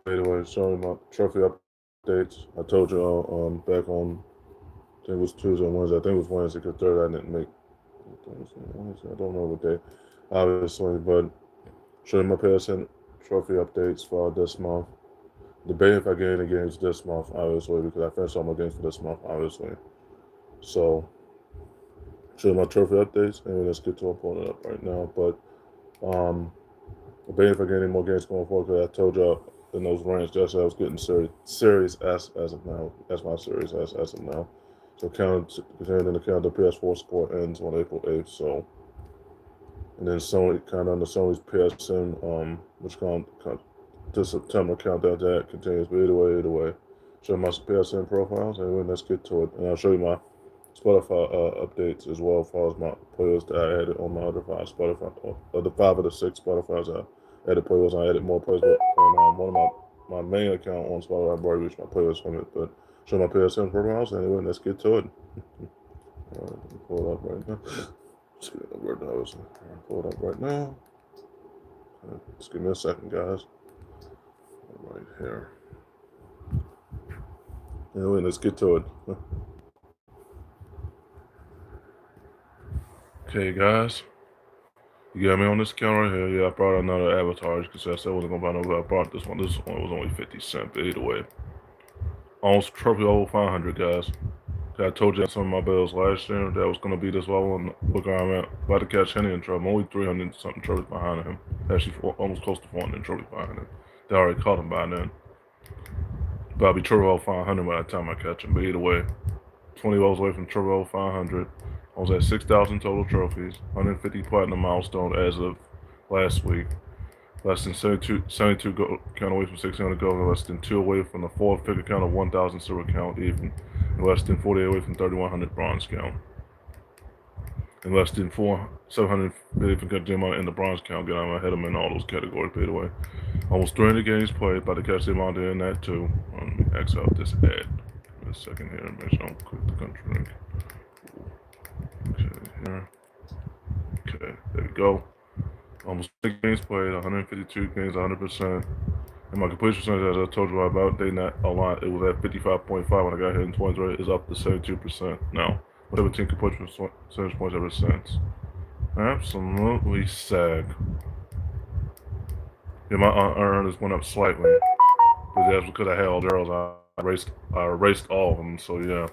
Anyway, showing my trophy updates. I told y'all back on, I think it was Tuesday or Wednesday. I think it was Wednesday because third I didn't make. I think it was Wednesday. I don't know what day, obviously, but showing my PSN trophy updates for this month. Debating if I get any games this month, obviously, because I finished all my games for this month, obviously. So, showing my trophy updates, and let's get to it, pulling it up right now. But debating if I get any more games going forward, because I told y'all in those ranks yesterday I was getting series S as of now. That's my series S as of now. So continuing in the calendar, PS4 score ends on April 8th. So, and then Sony kind of under Sony's PSN, which to September countdown that continues. But either way, show my PSN profiles. Anyway, let's get to it, and I'll show you my Spotify updates as well, as far as my playlists that I added on my other five Spotify, the 5 of the 6 Spotify's I added playlists. I added more playlists on one of my main account on Spotify. I've already reached my playlist from it, but show my PSN profiles. Anyway, let's get to it. Pull it up right now. Speaking of word, I was pull it up right now. Just give me a second, guys. Right here. Anyway, let's get to it. Okay, guys. You got me on this account right here. Yeah, I brought another avatar because I said I wasn't going to buy no. I brought this one. This one was only 50 cents. But either way, almost trophy level 500, guys. I told you some of my bills last year that was going to be this level, and look where I'm at. About to catch Henny in trouble. I'm only 300 something trophies behind him. Actually, almost close to 400 trophies behind him. They already caught him by then. But I'll be trophy level 500 by the time I catch him. But either way, 20 levels away from trophy level 500. I was at 6,000 total trophies, 150 platinum milestone as of last week. Less than 72 count away from 600 gold, and less than 2 away from the 4-figure count of 1,000 silver count even, and less than 48 away from 3,100 bronze count, and less than 750 from cut gem in the bronze count. Get I'm ahead of them in all those categories, by the way. Almost 300 games played, about to catch them on there in that too. Let me X out this ad. Give me a second here, make sure I don't click the country link. Okay, here. Okay, there we go. Almost 6 games played, 152 games, 100%. And my completion percentage, as I told you about dating that a lot, it was at 55.5 when I got here in 23. It's up to 72% now. With 17 completion percentage points ever since. Absolutely sag. Yeah, my earnings went up slightly. But that's because I had all the arrows. I erased all of them, so yeah.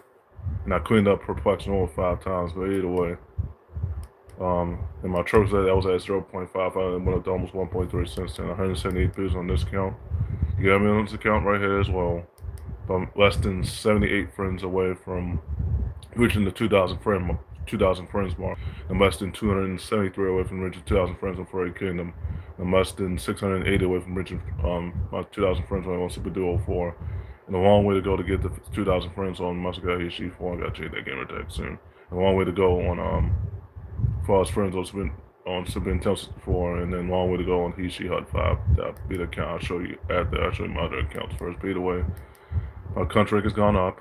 And I cleaned up perplexing over 5 times, but either way. And my trophy that was at 0.55 and went up to almost 1.3 since then. 178 views on this account. You got me on this account right here as well. But I'm less than 78 friends away from reaching the 2,000 friends mark. I'm less than 273 away from reaching 2,000 friends on Furry Kingdom. I'm less than 680 away from reaching my 2,000 friends on Super Duo 4. And a long way to go to get the 2,000 friends on Masaka Hishi 4. I gotta change that gamer tag soon. A long way to go on for us friends on Super Intense 4, and then long way to go on Hishi Hut 5. That'll be the account I'll show you after I show you my other accounts first. But either way, our country rank has gone up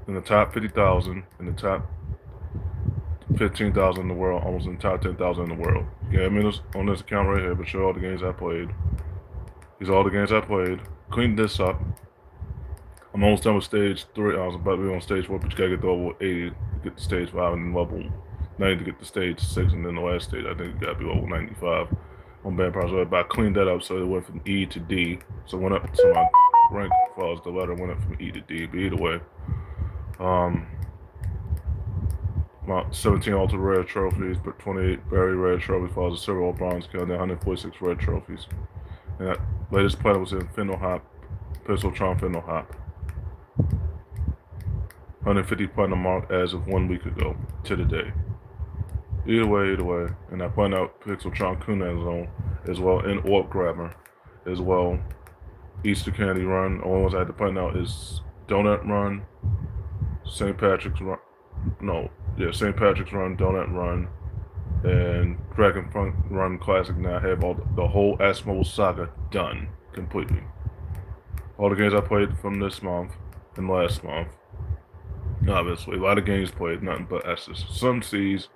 in the top 50,000, in the top 15,000 in the world, almost in the top 10,000 in the world. Yeah, I'm on this account right here, but show all the games I played. These are all the games I played. Cleaned this up. I'm almost done with stage 3. I was about to be on stage 4, but you gotta get to level 80 to get to stage 5, and then level 90 to get to stage 6, and then the last stage, I think you gotta be level 95 on bad progress. But I cleaned that up so it went from E to D. So it went up to my rank as far as the letter went up from E to D. But either way, about 17 ultra rare trophies, but 28 very rare trophies as far as the silver or bronze count, then 146 rare trophies. And that latest planet was in Fennel Hop, Pistol Tron Fennel Hop. 150 platinum mark as of 1 week ago to the day. Either way, and I find out Pixeltron Kunan Zone as well, and Orb Grabber as well. Easter Candy Run. The only ones I had to find out is Donut Run, St. Patrick's Run. St. Patrick's Run, Donut Run, and Dragon Front Run Classic. Now I have all the whole Asmo saga done completely. All the games I played from this month and last month. Obviously, a lot of games played, nothing but S's. Some C's.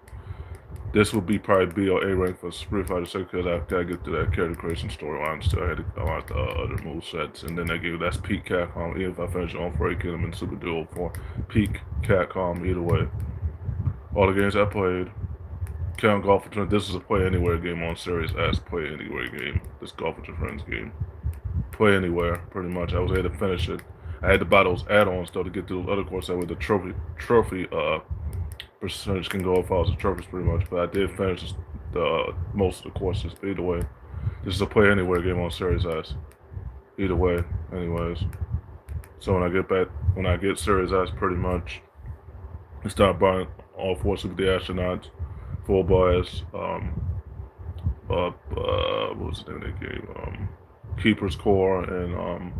This would be probably B or A rank for Street Fighter 6 because I gotta get to that character creation storyline still. I had to unlock the other move sets, and then that's peak Capcom. Even if I finish on for Kingdom and Super Duo for peak Capcom, either way. All the games I played. Count Golf with Friends. This is a play anywhere game on Series S. Play anywhere game. This Golf with Your Friends game. Play anywhere, pretty much. I was able to finish it. I had to buy those add-ons though to get to those other courses with the trophy percentage can go if I was a trophies pretty much. But I did finish the most of the courses. But either way, this is a play anywhere game on Series S. Either way, anyways. So when I get Series S, pretty much, I start buying all four Super the Astronauts, Full Boys, what was the name of that game? Keeper's Core and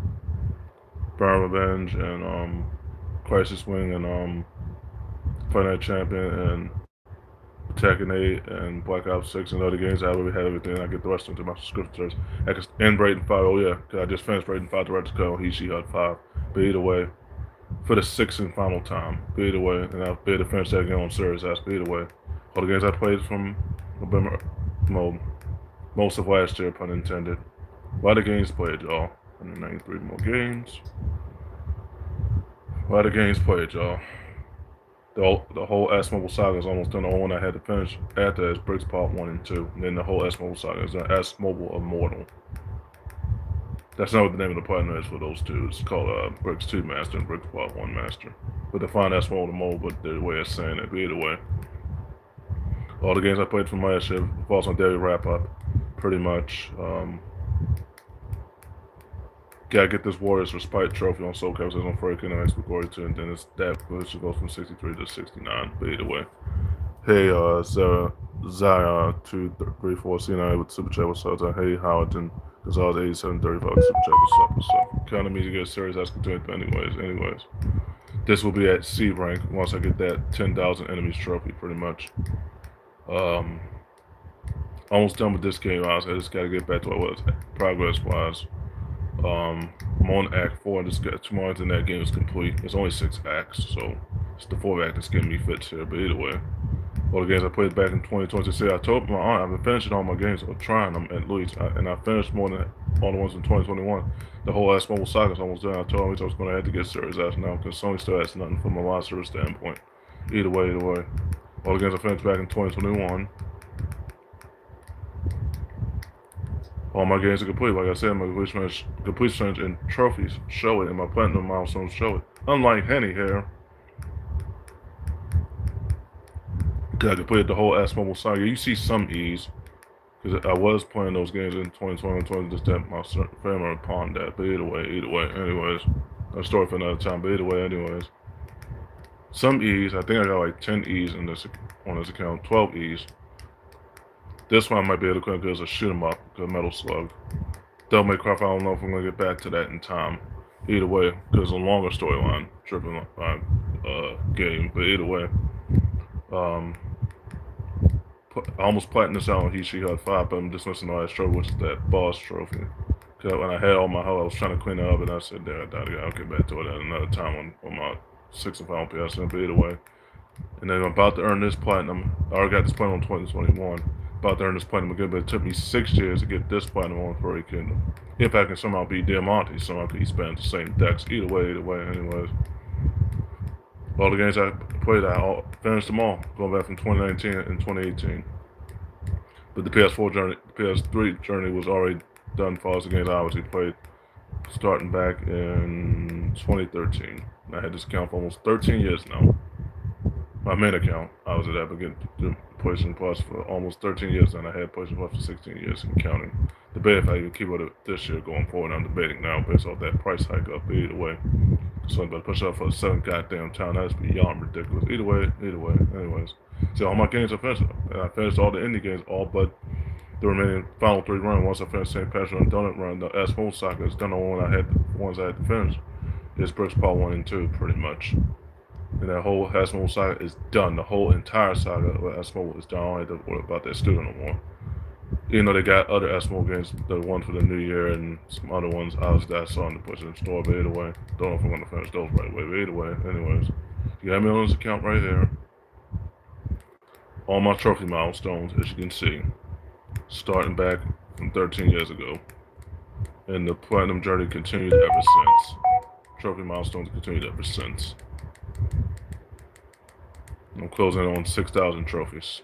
Burn Revenge and Crisis Wing and Fight Night Champion and Tekken 8 and Black Ops 6 and other games. I already had everything. I get the rest into my subscription service. And Raiden 5, oh yeah, because I just finished Raiden 5 Director's Cut on He Hut 5. But either way, for the sixth and final time. But either way, and I'll be able to finish that game on Series S. But either way, all the games I played from November, most of last year, pun intended. A lot of games played, y'all. 193 more games. A lot of games played, y'all. The whole S Mobile Saga is almost done. The only one I had to finish after is Bricks Part 1 and 2. And then the whole S Mobile Saga is done. S Mobile Immortal. That's not what the name of the partner is for those two. It's called Bricks 2 Master and Bricks Part 1 Master. But they find S Mobile, but the way of saying it. But either way, all the games I played from last year falls on daily wrap up. Pretty much. Gotta get this Warriors Respite trophy on Soul Calibur on Furry Kingdom X Glory 2, and then it's that position goes from 63 to 69. But either way. Hey, Zaya 234 C9 with Super Chat, what's up? Hey, Howardton, because I was 8735 Super Chat, what's up? Counting me to get serious as continued, but anyways. This will be at C rank once I get that 10,000 enemies trophy, pretty much. Almost done with this game, honestly. I just gotta get back to what it was progress-wise. I'm on Act 4, and just got 2 more and that game is complete. It's only 6 acts, so it's the 4th act that's getting me fits here, but either way. All the games I played back in 2020, see, I told my aunt I've been finishing all my games, or trying them at least, and I finished more than all the ones in 2021. The whole S Mobile Saga is almost done. I told her I was going to have to get Series S now, because Sony still has nothing from a live service standpoint. Either way. All the games I finished back in 2021. All my games are complete. Like I said, my complete percentage and trophies show it, and my platinum milestones show it. Unlike Henny here, I completed the whole S Mobile Saga. You see some ease, because I was playing those games in 2020, just that my family upon that. But either way, anyways, a story for another time. But either way, anyways, some ease. I think I got like 10 E's on this account, 12 E's. This one I might be able to quit because it's a shoot 'em up, because Metal Slug. Devil May Cry, I don't know if I'm gonna get back to that in time. Either way, because it's a longer storyline, tripping game. But either way, I almost platinum this out on He Hut 5, but I'm just missing the last trophy, which is that boss trophy. Because when I had all my health, I was trying to clean it up, and I said, I'll get back to it at another time on my 6 and 5 PSN. But either way, and then I'm about to earn this platinum. I already got this platinum in 2021. About to earn this platinum again, but it took me 6 years to get this platinum on Furry Kingdom. If I can somehow beat Diamante, somehow he's spending the same decks. Either way, anyways. All the games I played, I finished them all, going back from 2019 and 2018. But the PS3 journey was already done for all the games I obviously played, starting back in 2013. And I had this account for almost 13 years now. My main account, I was at that beginning. PlayStation Plus for almost 13 years, and I had PlayStation Plus for 16 years and counting. Debate if I even keep it this year going forward. I'm debating now based off that price hike up. Either way, so I'm going to push up for the 7th goddamn time. That's beyond ridiculous. Either way, anyways. So all my games are finished. And I finished all the indie games, all but the remaining final 3 runs. Once I finished St. Patrick and Donut Run, the S Mobile Saga is done. The ones I had to finish is Bricks Part 1 and 2, pretty much. And that whole S Mobile Saga is done. The whole entire saga of S Mobile is done. I don't have to worry about that student no more. Even though they got other S Mobile games, the one for the new year and some other ones I saw in the PlayStation Store, but either way, don't know if I'm going to finish those right away, but either way, anyways. You have me on this account right here. all my trophy milestones, as you can see, starting back from 13 years ago. And the platinum journey continued ever since. Trophy milestones continued ever since. I'm closing on 6,000 trophies.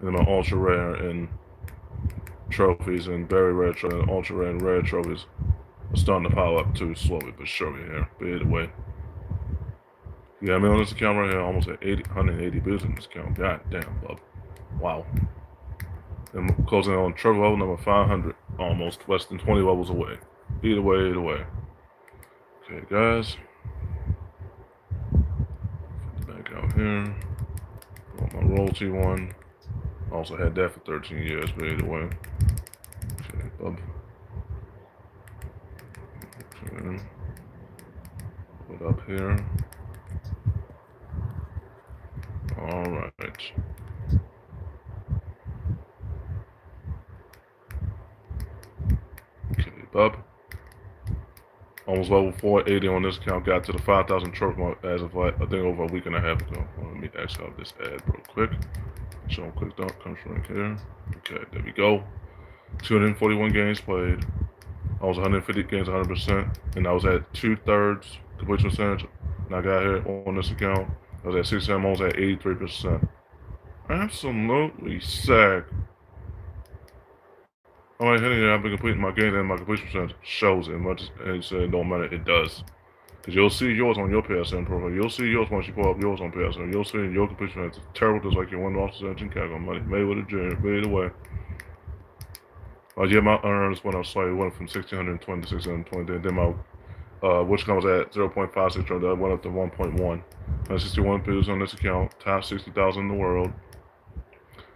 And my ultra rare and trophies and very rare trophies and ultra rare and rare trophies are starting to pile up too, slowly but surely here. But either way. Yeah, I'm on this account right here, almost at 180 bills in this account. God damn, bub. Wow. And I'm closing on trophy level number 500, almost less than 20 levels away. Either way, either way. Okay, guys. Back out here. Got my royalty one. Also had that for 13 years, but either way. Okay, bub. Okay. Put up here. Alright. Okay, bub. Almost level 480 on this account. Got to the 5,000 trophy mark as of like, I think over a week and a half ago. Well, let me exit out this ad real quick. Show them quick dump comes right here. Okay, there we go. 241 games played. I was 150 games, 100%, and I was at 2/3 completion percentage. And I got here on this account. I was at 67, I was at 83%. Absolutely sick. I'm like, hey, I've been completing my games and my completion percentage shows it. Much as it said, don't matter, it does. Because you'll see yours on your PSN profile. You'll see yours once you pull up yours on PSN. You'll see your completion percentage is terrible, just like your one loss percentage in category money. Made with a dream, but either way. Yeah, my earnings went up slightly. Went from 1,620 to 620. Then my which comes at 0.56 trillion. That went up to 1.1. 61 bills on this account. Top 60,000 in the world.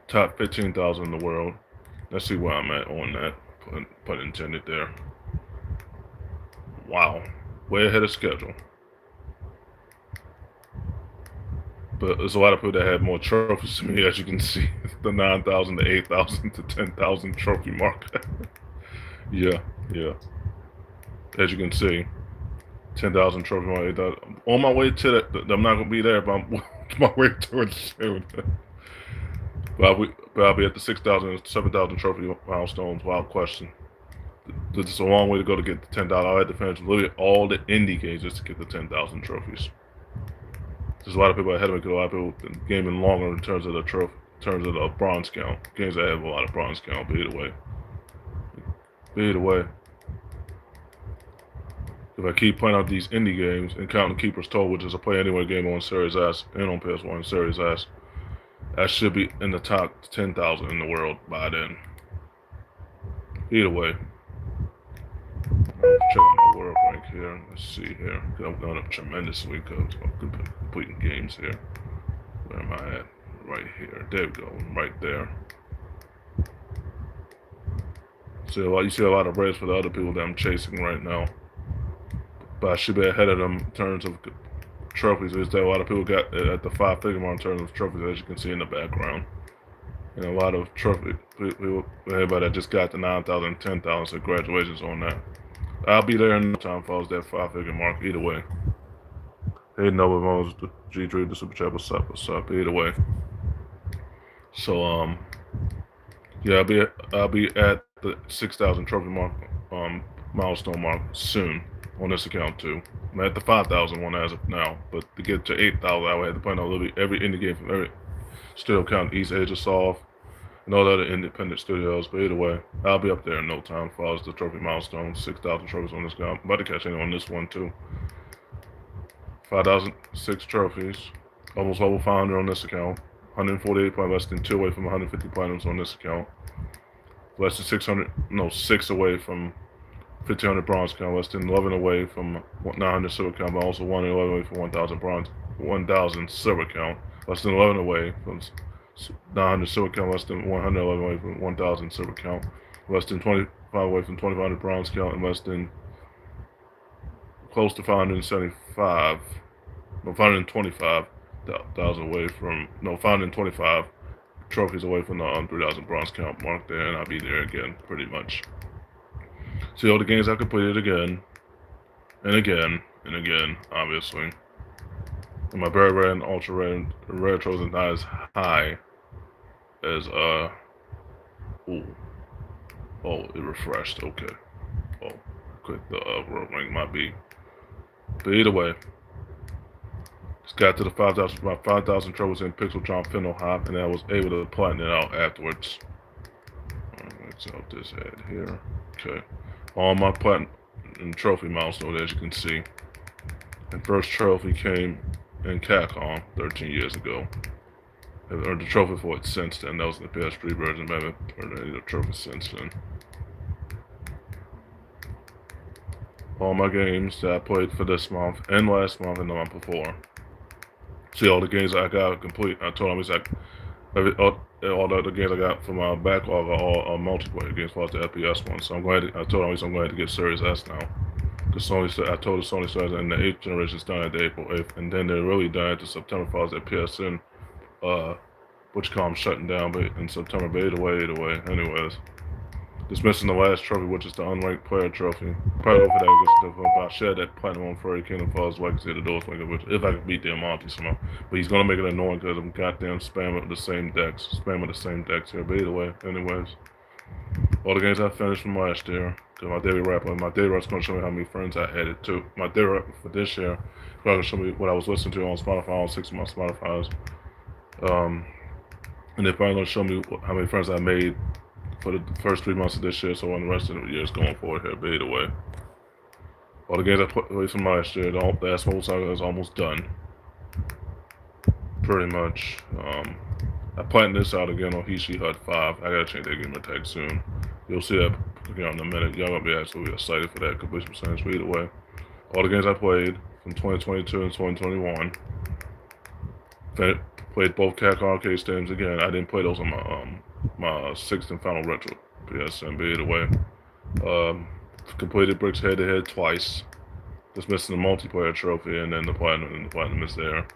Top 15,000 in the world. Let's see where I'm at on that. Put intended there. Wow, way ahead of schedule. But there's a lot of people that have more trophies than me, as you can see. The 9,000 to 8,000 to 10,000 trophy mark. yeah. As you can see, 10,000 trophy mark. 8,000. On my way to that, I'm not gonna be there, but I'm on my way towards soon. But I'll be at the 6,000 and 7,000 trophy milestones, without question. This is a long way to go to get the 10,000. I had to finish literally all the indie games just to get the 10,000 trophies. There's a lot of people ahead of me because a lot of people gaming longer in terms of the trophy, in terms of the bronze count. Games that have a lot of bronze count, but either way. If I keep playing out these indie games and counting Keeper's Toll, which is a play anywhere game on Series S and on PS1 Series S, I should be in the top 10,000 in the world by then. Either way. Check out my world rank here. Let's see here. I'm going up tremendously because I'm completing games here. Where am I at? Right here. There we go. Right there. So you see a lot of race for the other people that I'm chasing right now. But I should be ahead of them in terms of trophies. Is that a lot of people got at the 5-figure mark in terms of trophies, as you can see in the background. And a lot of trophy people, everybody that just got the 9,000, 10,000, so congratulations on that. I'll be there in no time, folks, that 5-figure mark, either way. Hey, Nova Moses, the G3, the Super Chat, what's up, either way. So, yeah, I'll be at the 6,000 trophy mark, milestone mark soon on this account too. I'm at the 5,000 one as of now, but to get to 8,000, I would have to play on literally every indie game from every studio count, East Asia Soft, and all the other independent studios. But either way, I'll be up there in no time. Follows the trophy milestone, 6,000 trophies on this account. I'm about to catch in on this one too. 5,006 trophies, almost level 500 on this account. 148 points, less than 2 away from 150 platinums on this account. Less than 6 away from 1,500 bronze count, less than 11 away from 900 silver count, but also 111 away from 1,000 silver count, less than 11 away from 900 silver count, less than 111 away from 1,000 silver count, less than 25 away from 2,500 bronze count, and less than close to 575, no, 525,000 away from, 525 trophies away from the 3,000 bronze count mark there, and I'll be there again, pretty much. See all the games I completed again, and again, and again, obviously. And my very rare and ultra rare trophies is not as high as ooh. Oh, it refreshed. Okay. Oh, quick, the rank might be. But either way, just got to the 5,000, about 5,000 trophies in Pixel John Fennel Hop, and I was able to platinum it out afterwards. Let's out this ad here. Okay. All my platinum and trophy milestones, as you can see. And first trophy came in Capcom 13 years ago. I've earned the trophy for it since then. That was in the PS3 version, but I haven't earned any of the trophies since then. All my games that I played for this month and last month and the month before. See all the games I got complete. I told him it's like all the other games I got from my backlog are all multiplayer games, plus the FPS ones. So I'm glad. I told him I'm glad to get Series S now. Because I told the Sony starts in the 8th generation done at the April 8th, and then they're really done at the September files at PSN. Which call them shutting down, but in September. But either way. Anyways. Just missing the last trophy, which is the unranked player trophy. Probably go for that because I shared that platinum on Furry Kingdom Falls Legacy of the Doors Winger, which if I could beat the Monty somehow. But he's gonna make it annoying because I'm goddamn spamming the same decks. Here. But either way, anyways. All the games I finished from last year. Cause my daily rap is gonna show me how many friends I added to. My daily rap for this year is gonna show me what I was listening to on Spotify, on 6 of my Spotify's. And they're probably gonna show me how many friends I made for the first 3 months of this year, so on the rest of the year is going forward here. But either way, all the games I played from last year, the last whole saga is almost done. Pretty much. I planned this out again on Hishi Hut 5. I gotta change that game tag soon. You'll see that in a minute. Y'all gonna be absolutely excited for that completion percentage. But either way, all the games I played from 2022 and 2021. Played both Capcom arcade games again. I didn't play those on my 6th and final retro PSN. But either way, completed Bricks head to head twice. Just missing the multiplayer trophy, and then the platinum is there.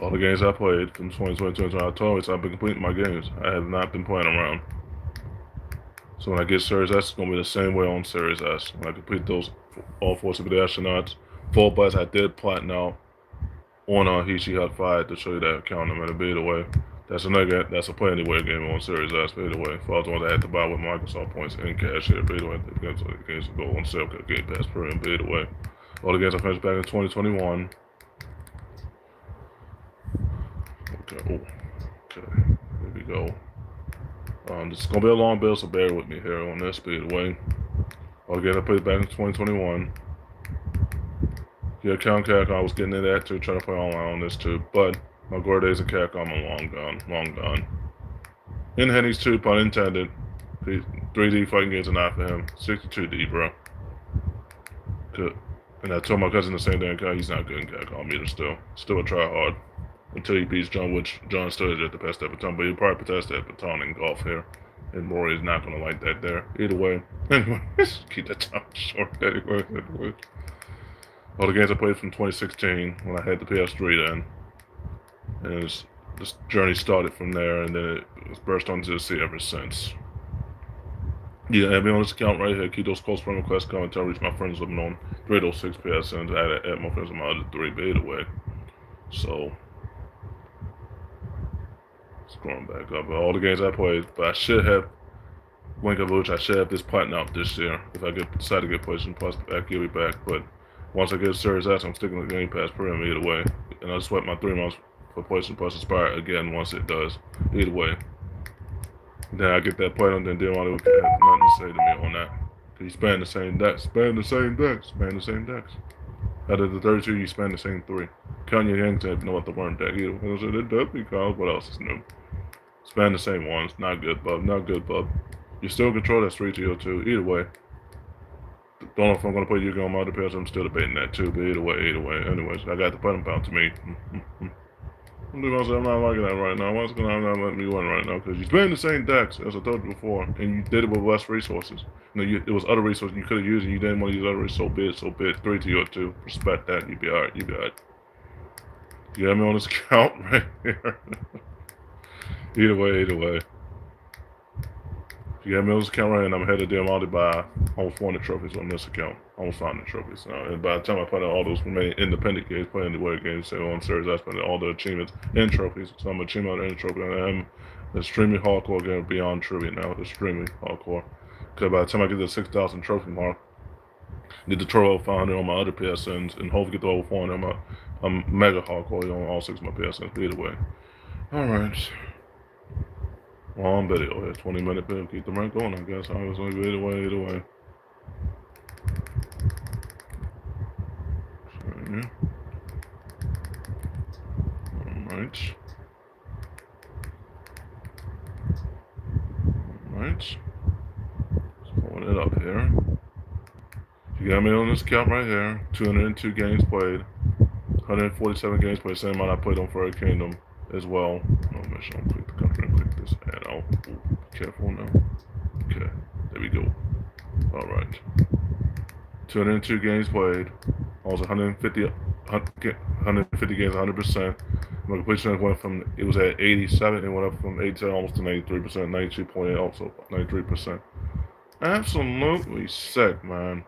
All the games I played from 2022 I told you I've been completing my games. I have not been playing around. So when I get Series S, it's going to be the same way on Series S. When I complete those all 4 Super Astronauts, full bus I did platinum out on Hishi Hut 5 to show you that account in a minute. But either way, that's a play anywhere game on Series S. But either way, for all the ones I had to buy with Microsoft points and cash here. But either way, the games will go on sale, Game Pass Premium. But either way, all the games I finished back in 2021. Okay, here we go. This is gonna be a long build, so bear with me here on this. But either way, all the games I played back in 2021. Yeah, Capcom, I was getting into that too, trying to play online on this too, but my gore days of Capcom are long gone. In Henny's 2, pun intended. 3D fighting games are not for him. 62D, bro. Good. And I told my cousin the same thing. He's not good in Capcom either. Still a try hard until he beats John, which John still has to pass that baton, but he'll probably pass that baton in golf here. And Rory is not gonna like that there. Either way, anyway, keep that time short. Anyway. All the games I played from 2016 when I had the PS3 then. And this journey started from there, and then it burst onto the sea ever since. Yeah, I'll be on this account right here. Keep those close friend requests coming until I reach my friends living on 306 PSNs. I add my friends on my other 3, but either way. So, scrolling back up. All the games I played, but I should have Link of Village. I should have this platinum out this year if I decide to get PlayStation Plus back, give it back. But once I get Series S, I'm sticking with Game Pass Premium either way. And I'll sweat my 3 months for PlayStation Plus expire again once it does. Either way. Then I get that platinum, then Dearmont have nothing to say to me on that. Cause you span the same decks. Span the same decks. Out of the 32, you span the same 3. Count your hands and know what the worm deck either. It does because what else is new? Span the same ones. Not good, bub. You still control that 3-2. Either way. Don't know if I'm gonna play Yu-Gi-Oh! Multiplayer pairs. I'm still debating that too, but either way. Anyways, I got the platinum pound to me. I'm not liking that right now. What's gonna not let me win right now? Because you're playing the same decks, as I told you before, and you did it with less resources. It was other resources you could have used, and you didn't want to use other resources. So bid. 3-2. Respect that. You'd be alright. You got me on this account right here. Either way. You got me on this account right, and I'm headed there. I'm already by almost 400 trophies on this account. Almost 500 trophies now. And by the time I put in all those remaining independent games, playing the way games, say on series, I spent all the achievements and trophies. So I'm achievement and trophy, and I'm extremely hardcore game beyond trivia now. Extremely hardcore. Because by the time I get to the 6,000 trophy mark, get the Toro 500 on my other PSNs, and hopefully get the over 400. I'm mega hardcore on all 6 of my PSNs. But either way, all right. Long video here, 20-minute video. Keep the rank going, I guess. Obviously, either way, either way. So, yeah. Alright. Alright. Just pulling it up here. You got me on this account right here. 202 games played. 147 games played. Same amount I played on Fairy Kingdom as well. Oh, make sure I click the country and click this ad out. Ooh, careful now. Okay, there we go. Alright. 202 games played. Also 150 games, 100%. My completion went from, it was at 87, it went up from 87 almost to 93%, 92.8 also, 93%. Absolutely sick, man.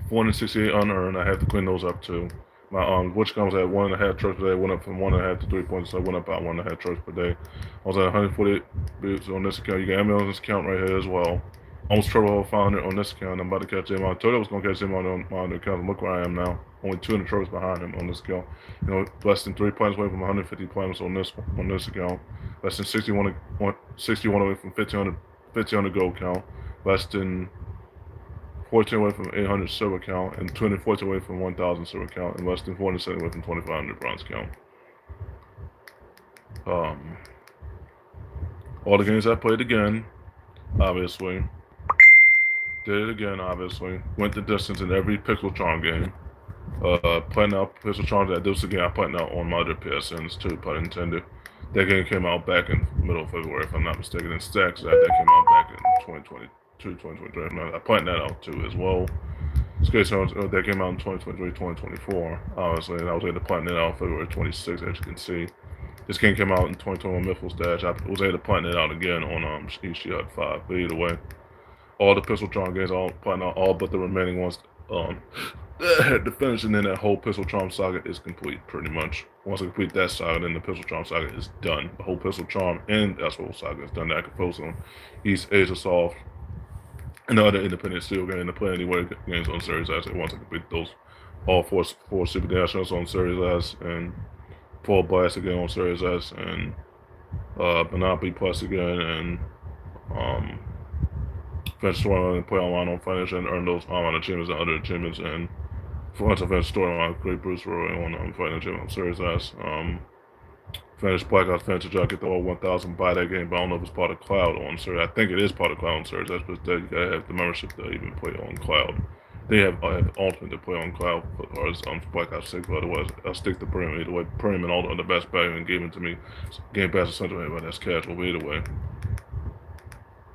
468 unearned, I have to clean those up too. My which was at 1.5 trophies per day, went up from 1.5 to 3 points, so I went up about 1.5 trophies per day. I was at 148 boots on this account. You got me on this account right here as well. Almost triple 500 on this account. I'm about to catch him. I told you I was going to catch him on my other account. Look where I am now. Only 200 trophies behind him on this account. You know, less than 3 points away from 150 points on this account. Less than 61 away from 1,500 gold count. Less than 14 away from 800 silver count, and 214 away from 1,000 silver count, and less than 470 away from 2,500 bronze count. All the games I played again, obviously. Did it again, obviously. Went the distance in every Pixel Charm game. Playing out Pixel Charm, that this again I played out on my other PSNs too, pun intended. That game came out back in the middle of February, if I'm not mistaken. And Stacks, that came out back in 2022, 2023. I played that out too as well. Skate Songs, that came out in 2023, 2024, obviously, and I was able to platinum it out February 26th, as you can see. This game came out in 2021 Mythos Dash. I was able to platinum it out again on East 5, but either way. All the Pistol Charm games, all platinum out, all but the remaining ones had to finish, and then that whole Pistol Charm saga is complete, pretty much. Once I complete that saga, then the Pistol Charm saga is done. The whole Pistol Charm and that whole saga is done. That I can focus on East Asia Soft and the other independent steel game to play anyway games on Series S. Once I complete those, all four Super Nationals on Series S, and 4 Blast again on Series S, and Monopoly Plus again, and finish storyline and play online on Finish and earn those online achievements and other achievements. And once I finish storyline, Great Bruce Roy on Fighting Achievement on Series S. Finish Black Ops Fantasy Jock, get the all 1,000, buy that game, but I don't know if it's part of Cloud on Series. I think it is part of Cloud on Series. That's because you gotta have the membership to even play on Cloud. They have Ultimate to play on Cloud or as Black Ops 6, but otherwise I'll stick to Premium. Either way, Premium and all the best value and gave it to me. Game Pass Essential, but that's casual, but either way.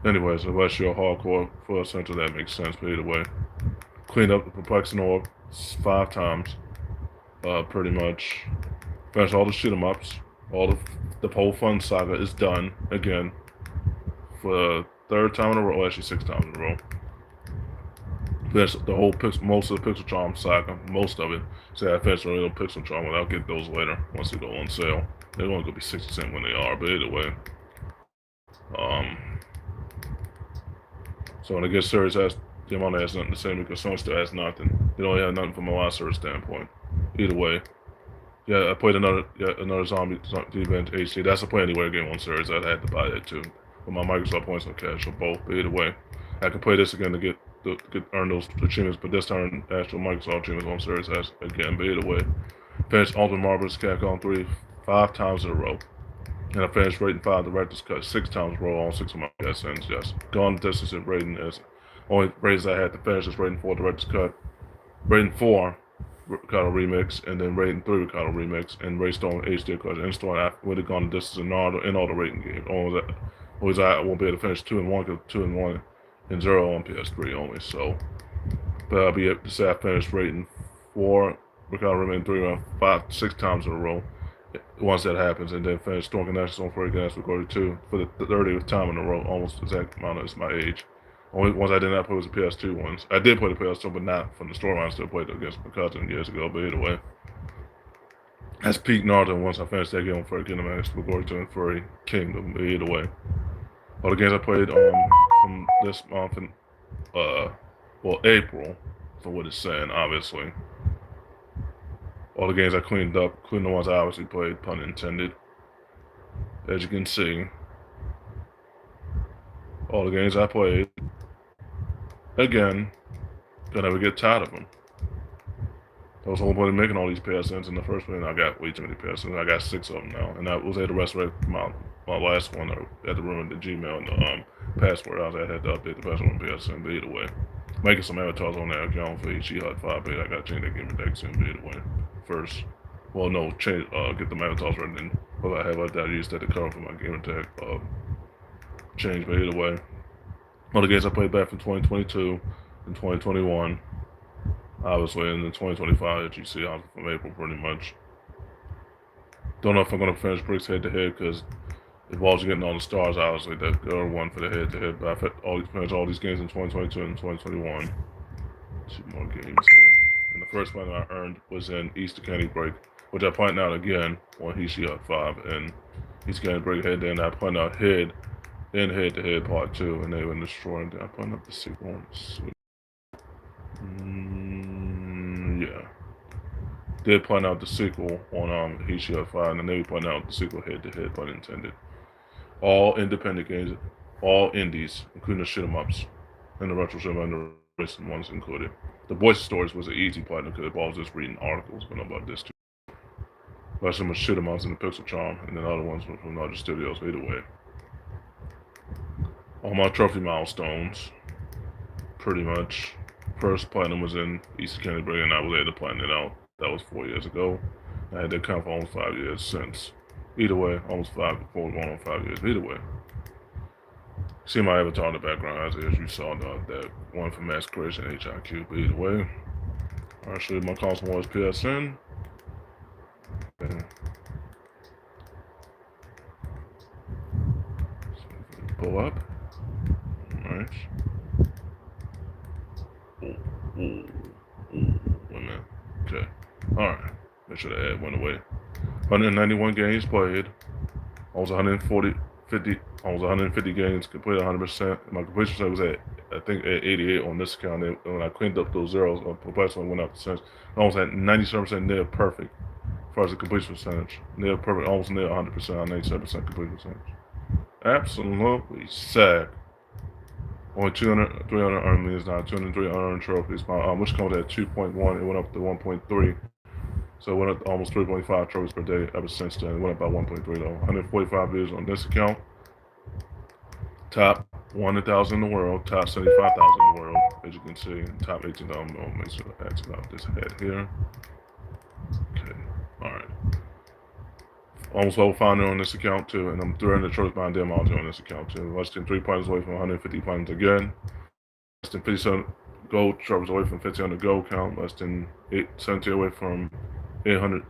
Anyways, unless you're hardcore for Essential, that makes sense, but either way. Cleaned up the Perplexing Orb 5 times, pretty much. Finished all the shoot 'em ups. All the whole fun saga is done again for the 3rd time in a row, actually 6 times in a row. Finished the whole most of the Pixel Charm saga, most of it. So I finished the real Pixel Charm, and I'll get those later once they go on sale. They're only gonna be 60 cents when they are, but either way. So when I get Series S, the amount has nothing to say because Sony still has nothing. They don't have nothing from a live service standpoint. Either way. Yeah, I played another Zombie Event HD. That's a play anywhere game on Series. I had to buy that too. With my Microsoft points on cash or both. But either way, I can play this again to earn those achievements. But this time, actual Microsoft achievements on Series S again. But either way, finished Ultimate Marvelous Capcom 3 5 times in a row. And I finished Rating 5 Director's Cut 6 times in a row on 6 of my PSNs. Yes, gone distance in rating as only ratings I had to finish is Rating 4 Director's Cut, Rating 4 Ricardo Remix, and then Rating 3 Ricardo Remix, and Raystone HD Cut. And Storm I would have gone the distance in all the rating games. Always I won't be able to finish 2 and 1 because 2 and 1 and 0 on PS3 only. So, but I'll be able to say I finished Rating 4 Ricardo Remix 3 6 times in a row. once that happens, and then finish Storm Connections on Furry Gas Recording 2 for the 30th time in a row, almost the exact amount as my age. Only ones I did not play was the PS2 ones. I did play the PS2, but not from the storyline. I still played it against my cousin years ago, but either way. That's peak Naruto once I finished that game on Furry Kingdom X Recording 2 and Furry Kingdom, but either way. All the games I played from this month in, April, for what it's saying, obviously. All the games I cleaned up, including the ones I obviously played, pun intended. As you can see, all the games I played, again, I never get tired of them. That was the whole point of making all these PSNs in the first place, and I got way too many PSNs. I got 6 of them now, and I was able to resurrect my last one. I had to ruin the Gmail and the password. I had to update the password on PSN, but either way. Making some avatars on that account for each Hut 5 beta. I got to change that game deck soon, but either way. First. Well, no, change, get the avatars right then. What I have like that, I used that to cover for my gamer tag change, but either way. All the games I played back from 2022 and 2021. Obviously, in the 2025 that you see out from April, pretty much. Don't know if I'm going to finish Bricks head-to-head, because it involves getting all the stars, obviously, that other one for the head-to-head, but I've finished all these games in 2022 and 2021. 2 more games here. And the first one I earned was in Easter Candy Break, which I point out again on Hishi Hut 5, and Easter Candy Break head, then I point out head in head-to-head part 2, and they were destroyed. Then I point out the sequel on yeah. Did point out the sequel on Hishi Hut 5, and then they point out the sequel head-to-head, pun intended. All independent games, all indies, including the shoot-em-ups, and the retro shoot-em and the recent ones included. The Voice Stories was an easy part because it involves just reading articles, but about this too. But some shoot-em-ups in the Pixel Charm, and then other ones from other studios, either way. All my trophy milestones, pretty much. First platinum was in Easter Candy Break, and I was able to platinum it out. That was 4 years ago. I had that count for almost 5 years since. Either way, almost 5, before going on 5 years. Either way. See my avatar in the background as you saw that one from Mass Creation HIQ, but either way. I'll show you my console was PSN. Okay. So pull up. Nice. Wait a minute. Okay. Alright. Make sure the ad went away. 191 games played. Almost 150 games completed 100%. My completion percent was I think at 88 on this account. And when I cleaned up those zeros, perplexity went up since. I almost had 97% near perfect as far as the completion percentage. Near perfect, almost near 100% on 97% completion percentage. Absolutely sad. Only 300 earned means now 203 unearned trophies. Which comes at 2.1. It went up to 1.3. So it went up to almost 3.5 trophies per day ever since then. It went up by 1.3 though. 145 views on this account. Top 100,000 in the world. Top 75,000 in the world. As you can see. Top 18,000. I'll make sure to ask about this head here. Okay. Alright. Almost level 500 on this account too. And I'm 300 trophies behind them on this account too. Less than 3 points away from 150 points again. Less than 57 gold trophies away from 1,500 gold count. Less than 870 away from 800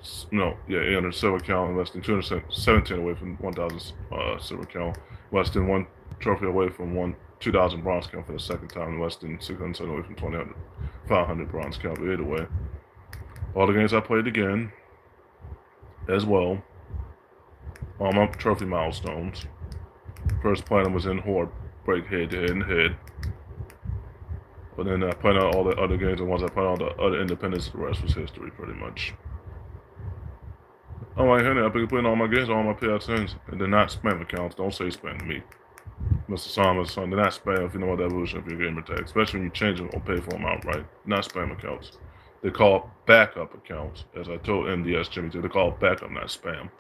silver count, and less than 217 away from 1,000 silver count, less than 1 trophy away from 2,000 bronze count for the second time, and less than 607 away from 500 bronze count. But either way, all the games I played again, as well. All my trophy milestones. First platinum was in Horde Break head-to-head and head. But then I played out all the other games, and once I played out the other independents, the rest was history, pretty much. I'm like, honey, I've been putting all my games on all my PSNs, and they're not spam accounts. Don't say spam to me. Mr. Sama's son, they're not spam if you know what that evolution of your gamer tag, especially when you change them or pay for them outright. Not spam accounts. They're called backup accounts, as I told MDS Jimmy too. They're called backup, not spam.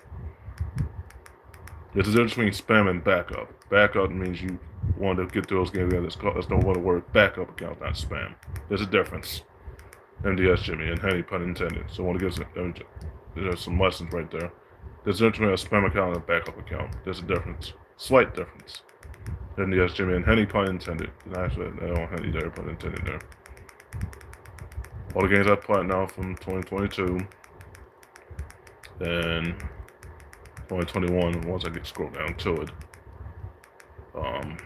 There's a difference between spam and backup. Backup means you want to get those games. That's the word backup account, not spam. There's a difference. MDS Jimmy and Henny, pun intended. So I want to give there's some lessons right there. There's a difference between a spam account and a backup account. There's a difference. Slight difference. MDS Jimmy and Henny, pun intended. And actually, I don't Henny there, pun intended there. All the games I played now from 2022. And 2021. Once I get scrolled down to it, um,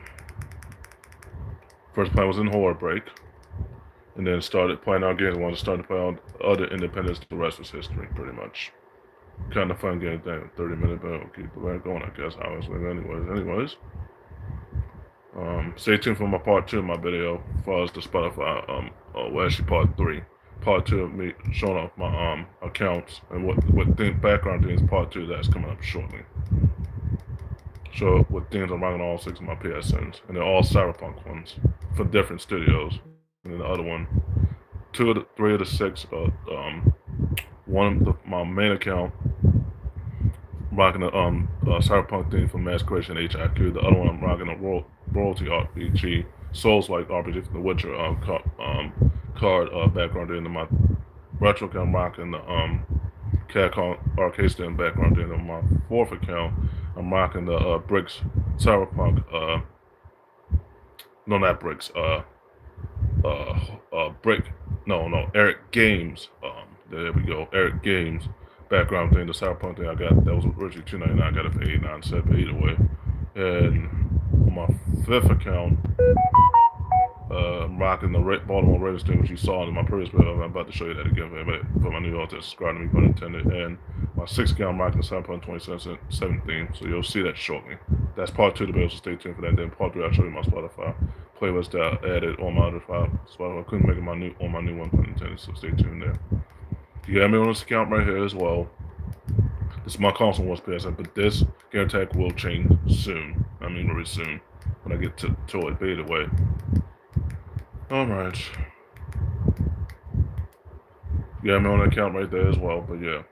first plan was in Horror Break, and then started playing our games. I wanted to start to play on other independents. The rest was history, pretty much. Kind of fun game thing. 30-minute, but we'll keep it going, I guess. Honestly, anyways. Stay tuned for my part 2 of my video as far as the Spotify. Well, actually part 3. Part 2 of me showing off my accounts and what background things. Part 2 that's coming up shortly. Show what things I'm rocking all 6 of my PSNs, and they're all Cyberpunk ones for different studios. And then the other one, 3 of the 6. One of my main account rocking the Cyberpunk theme from Mass Creation HIQ. The other one I'm rocking a royalty RPG, Souls-like RPG from The Witcher card background in my retro account. I'm rocking the Capcom arcade stand background in my 4th account. I'm rocking the Bricks Cyberpunk. No, not Bricks. Eric Games. There we go. Eric Games background thing, the Cyberpunk thing I got, that was originally $2.99. I got it for $8.97, but either way. And on my 5th account, I'm rocking the Baltimore Ravens thing, which you saw in my previous video. I'm about to show you that again for my new audience that subscribe to me, pun intended. And my 6th account, I'm rocking the Cyberpunk 2017 theme, so you'll see that shortly. That's part 2 of the video, so stay tuned for that. Then part 3, I'll show you my Spotify playlist that I added on my other file. Spotify, I couldn't make it on my new one, pun intended, so stay tuned there. You got me on this account right here as well. This is my console wars PSN, but this game tag will change soon. I mean, very soon when I get to it. But either way. Alright. You got me on the account right there as well, but yeah.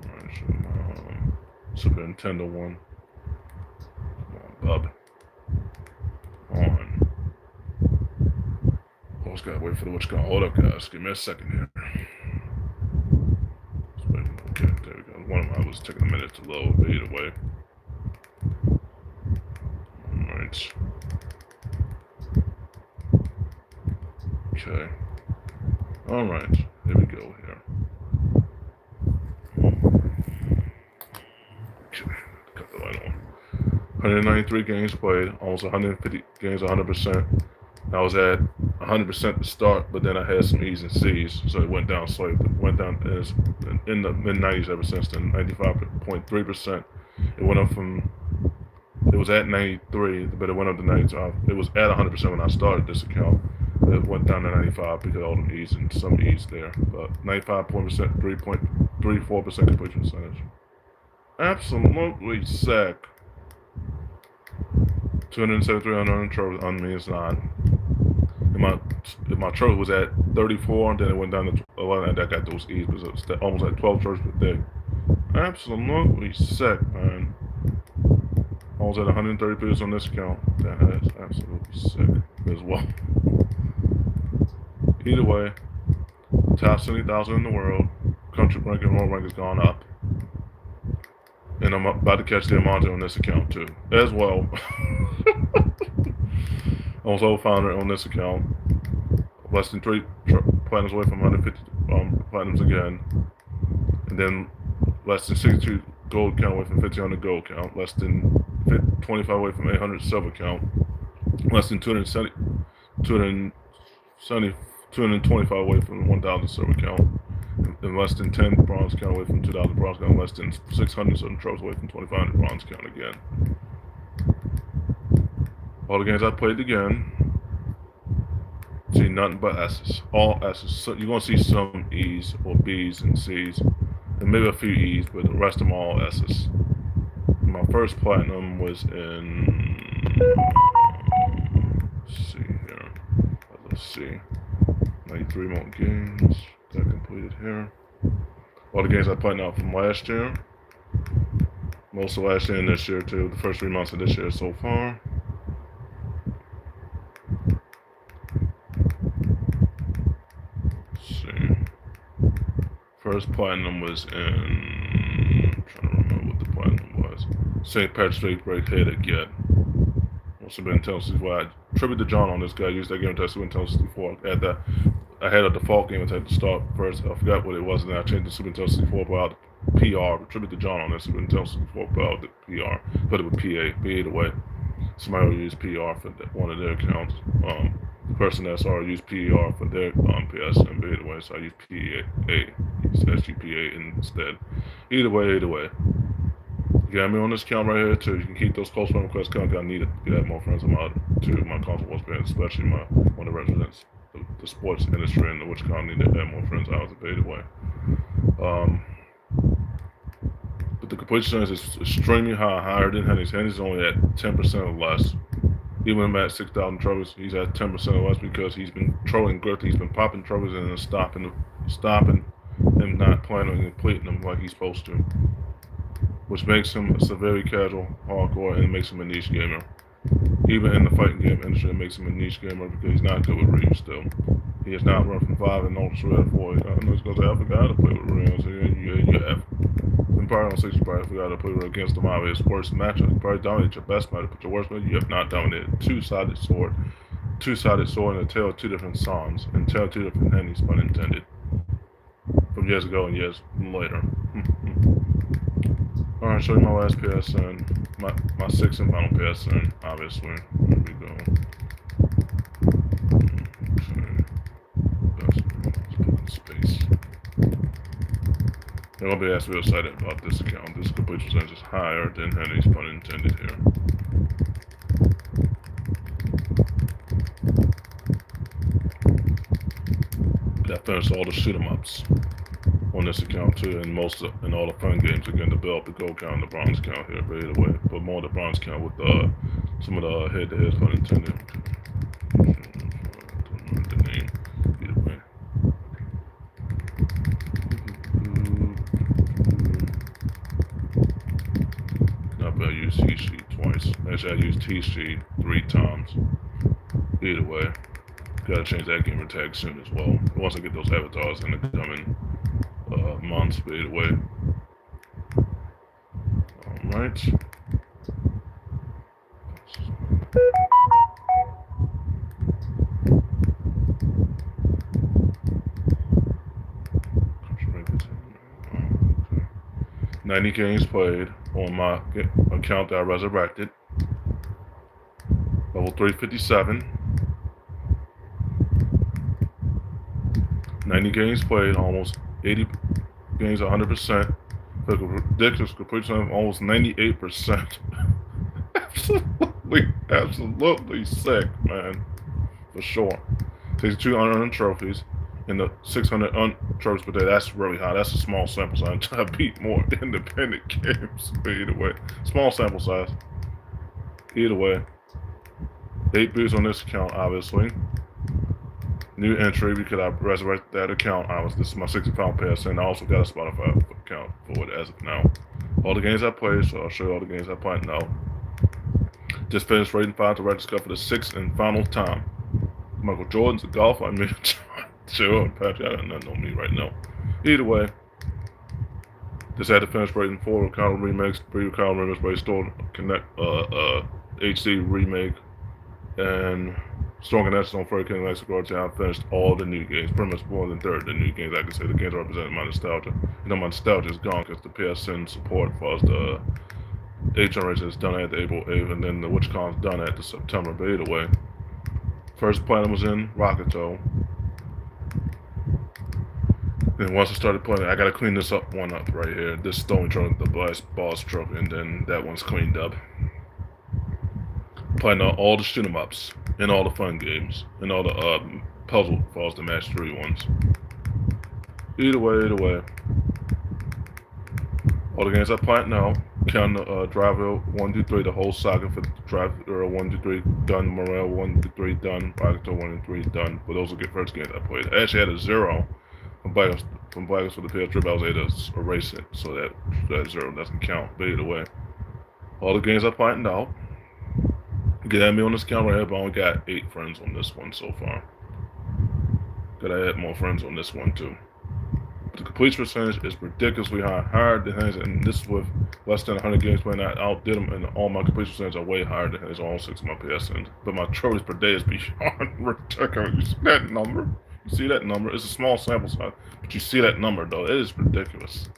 Alright, show my Super Nintendo one. Come on, bub. On. Always gotta wait for the what's gonna hold up, guys. Give me a second here. Okay, there we go. One of mine was taking a minute to load, but either way. Alright. Okay. Alright, here we go here. Okay, cut the light on. 193 games played, almost 150 games, 100%. I was at 100% to start, but then I had some E's and C's, so it went down slightly. It went down in the mid-90s ever since then, 95.3%. It went up from, it was at 93, but it went up to 92. It was at 100% when I started this account. It went down to 95 because of all the E's and some E's there. But 95%, 3.34% completion percentage. Absolutely sick. 273 unearned trophies on me is not. My trophy was at 34, and then it went down to 11, and I got those E's because it was almost like 12 trophies per day. Absolutely sick, man. I was at 130 views on this account. That is absolutely sick as well. Either way, top 70,000 in the world. Country rank and world rank has gone up. And I'm about to catch the amount on this account too, as well. I was co-founder on this account. Less than 3 platinums away from 150 platinums again. And then less than 62 gold count away from 1,500 gold count. Less than 25 away from 800 silver count. Less than 225 away from 1,000 silver count. And less than 10 bronze count away from 2,000 bronze count. Less than 600 southern trophies away from 2,500 bronze count again. All the games I played again, see nothing but S's. All S's. So you're going to see some E's or B's and C's, and maybe a few E's, but the rest of them all S's. My first platinum was in, let's see here, let's see, 93 more games that I completed here. All the games I played out from last year, most of last year and this year too, the first 3 months of this year so far. First platinum was in, I'm trying to remember what the platinum was. St. Patrick's Day break hit again. Must have been Nintendo 64. I tribute to John on this guy. I used that game to Nintendo 64. I had a default game I had to start first. I forgot what it was, and then I changed to Super Nintendo 64. But PR. Tribute to John on this. We've been telling support about the PR. Put it with PA. But either way, somebody will use PR for one of their accounts. The person that's already used PR for their PSN. But either way, so I use PA. Use SGPA instead. Either way. You got me on this account right here too. You can keep those close friend requests coming. I need to get more friends on my console wars page, especially one that represents the sports industry and which kind need to add more friends. I was debated way. But the completion percentage is extremely higher than Henry's. Henry's only at 10% or less. Even when I'm at 6,000 trophies, he's at 10% or less because he's been trolling Griff. He's been popping trophies and then stopping and not planning on completing them like he's supposed to, which makes him a very casual, hardcore, and it makes him a niche gamer. Even in the fighting game industry, it makes him a niche gamer because he's not good with Reeves still. He has not run from 5 and ultra 3 out of 4. I know he's going to say, I forgot to play with Reeves. You have. In probably on 6, you probably forgot to play against him. His worst matchup. You probably dominated your best matchup, but your worst matchup, you have not dominated. Two-sided sword and a tail of 2 different songs, and tail of 2 different endings, pun intended. From years ago and years later. Alright, show you my last PSN. My 6th and final PSN, obviously. There we go. Okay. Let's put in space. I'm going to be asked to be excited about this account. This complete percentage is higher than Henry's, pun intended here. I finished all the shoot 'em ups on this account too, and all the fun games again to build up the gold count and the bronze count here, but either way, but more the bronze count with some of the head-to-heads, pun intended. The name, either way. I used T-Sheet twice. Actually, I used T-Sheet 3 times. Either way, gotta change that gamer tag soon as well. Once I get those avatars in the coming months, but either way. Alright. Okay. 90 games played on my account that I resurrected. Level 357. 90 games played, almost 80 games, 100%. Ridiculous completion of almost 98%. absolutely sick, man. For sure. 62 unearned trophies and the 600 trophies per day. That's really high. That's a small sample size. I'm trying to beat more independent games. But either way, small sample size. Either way, 8 boosts on this account, obviously. New entry because I resurrected that account. This is my 60-pound PSN. I also got a Spotify account for it as of now. All the games I played, so I'll show you all the games I played now. Just finished rating 5 to register for the 6th and final time. Michael Jordan's a golfer. I mean, sure, Patrick, I don't know me right now. Either way, just had to finish rating 4 Ricardo remakes, 3 Ricardo remakes, Brainstorm Connect, HD remake, and Strong Connection on Furry King Mexico. I finished all the new games, pretty much more than 1/3 of the new games. I can say the games represent my nostalgia. You know, my nostalgia is gone because the PSN support for the 8th generation is done at the April 8th, and then the WitchCon's done at the September. But either way, first platinum was in Rakuto. Then once I started playing, I gotta clean this one up right here. This Stone Trophy, the boss trophy, and then that one's cleaned up. Playing all the shoot 'em ups and all the fun games and all the puzzle falls, the match 3 ones. Either way, all the games I play now, counting Driver 1 through 3, the whole saga for Driver 1 through 3 done, Morale 1 through 3 done, Rakuto 1 and 3 done. But those are the first games I played. I actually had a 0 from Black Ops for the PS3, but I was able to erase it, so that 0 doesn't count. But either way, all the games I played now. Get at me on this account right here, but I only got 8 friends on this one so far. Gotta add more friends on this one too. But the completion percentage is ridiculously high, higher than his, and this is with less than 100 games playing. I outdid him, and all my completion percentages are way higher than his, all 6 of my PSNs. But my trophies per day is beyond ridiculous. You see that number? You see that number? It's a small sample size, but you see that number though. It is ridiculous.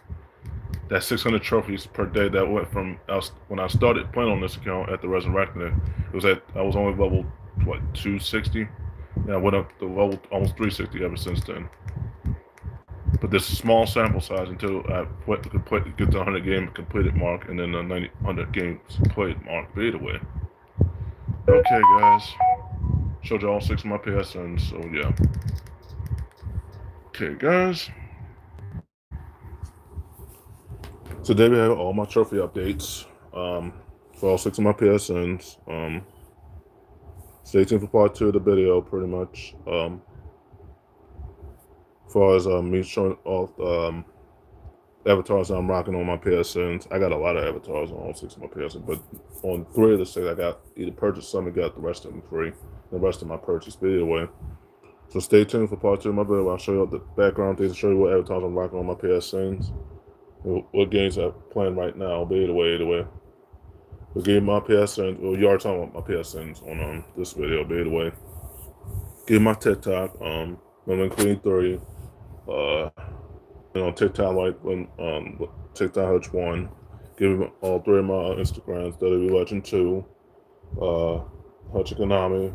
That's 600 trophies per day. That went from when I started playing on this account at the resurrecting it. I was only level what 260, and I went up to level almost 360 ever since then. But this small sample size until I get the 100 game completed mark, and then the 100 games played mark. But either way, okay, guys, showed you all 6 of my PSNs. So yeah, okay, guys. Today we have all my trophy updates for all 6 of my PSNs. Stay tuned for part 2 of the video, pretty much. As far as me showing off avatars I'm rocking on my PSNs. I got a lot of avatars on all 6 of my PSNs, but on 3 of the 6 I got either purchased some and got the rest of them free. The rest of my purchase, but either way. So stay tuned for part 2 of my video. I'll show you the background things, show you what avatars I'm rocking on my PSNs. What games I'm playing right now, but either way. We'll give my PSNs, well, you already talking about my PSNs on this video, but either way. Give my TikTok, Women Queen 3, on TikTok, like when TikTok Hutch 1. Give me all 3 of my Instagrams, WWE Legend 2, Hutch Economy,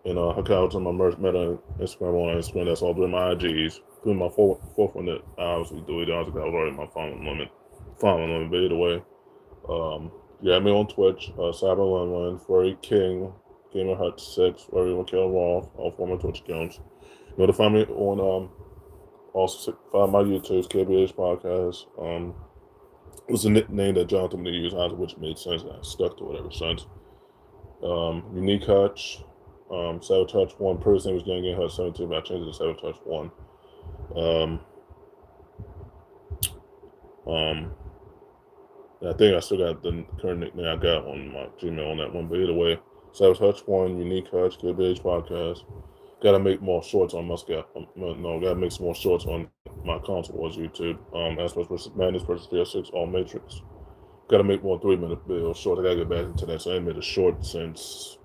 and Hakauts on my Meta Instagram on Instagram. That's all 3 of my IGs. Including my fourth one that I obviously delete. I was already my following limit. But either way. You got me on Twitch, Cyber11, Furry King, Gamer Hut 6, Everyone Kill Raw, all 4 my Twitch accounts. You know to find me on also find my YouTube's KBH podcast. It was a nickname that Jonathan me to use, which made sense, and I stuck to it ever since. Unique Hutch, Sabotage 1, previous name was Gang Hutch 17, but I changed it to Sabotage 1. I think I still got the current nickname I got on my Gmail on that one, but either way, Savage Hutch 1, Unique Hutch, KBH Podcast. Gotta make more shorts on gotta make some more shorts on my console was YouTube. Aspects vs. Madness vs. DS6, All Matrix. Gotta make more 3-minute videos short. I gotta get back into that, so I ain't made a short since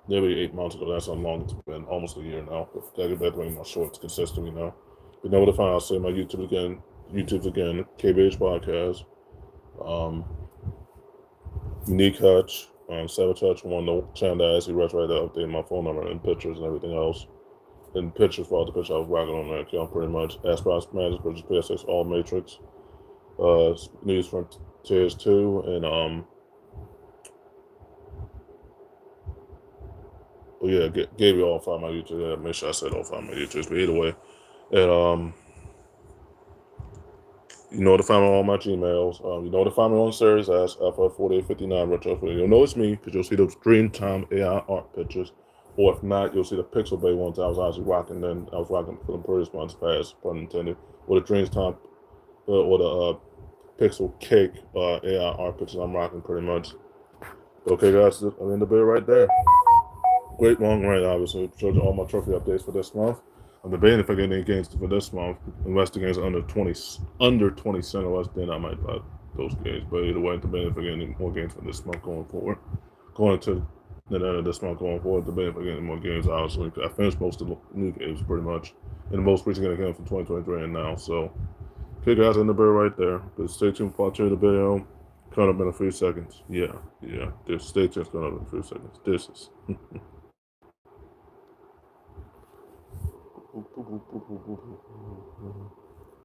nearly 8 months ago. That's how long it's been, almost a year now. But gotta get back to making my shorts consistently now. But know what to find, I'll say my YouTube's again, KBH Podcast. Unique Hutch, Sabotage 1, the channel that I actually right to update my phone number and pictures and everything else. And pictures for all the pictures I was rocking on that account pretty much. Aspires Commanders versus PS6 All Matrix. News from Tiers 2 and gave you all 5 my YouTube. Yeah, make sure I said all 5 my YouTubes, but either way. And you know to find me on all my Gmails. You know to find me on Series S, Alpha4859 Retro. You'll know it's me because you'll see those Dreamtime AI art pictures. Or if not, you'll see the Pixel Bay ones I was actually rocking. Then I was rocking for the previous ones past, pun intended. Or the Dreamtime, or the Pixel Cake AI art pictures I'm rocking pretty much. Okay, guys, I'm in the bed right there. Great long run, obviously. Showed you all my trophy updates for this month. I'm debating if I get any games for this month. Unless the games are under 20 cents or less, then I might buy those games. But either way, I'm debating if I get any more games for this month going forward. Going into the end of this month going forward, debating if I get any more games, obviously. I finished most of the new games pretty much. And the most recent game from 2023 and now. So, okay, guys, in the bed right there. But stay tuned for part 2 of the video. Coming up in a few seconds. Yeah. Stay tuned, coming up in a few seconds. This is.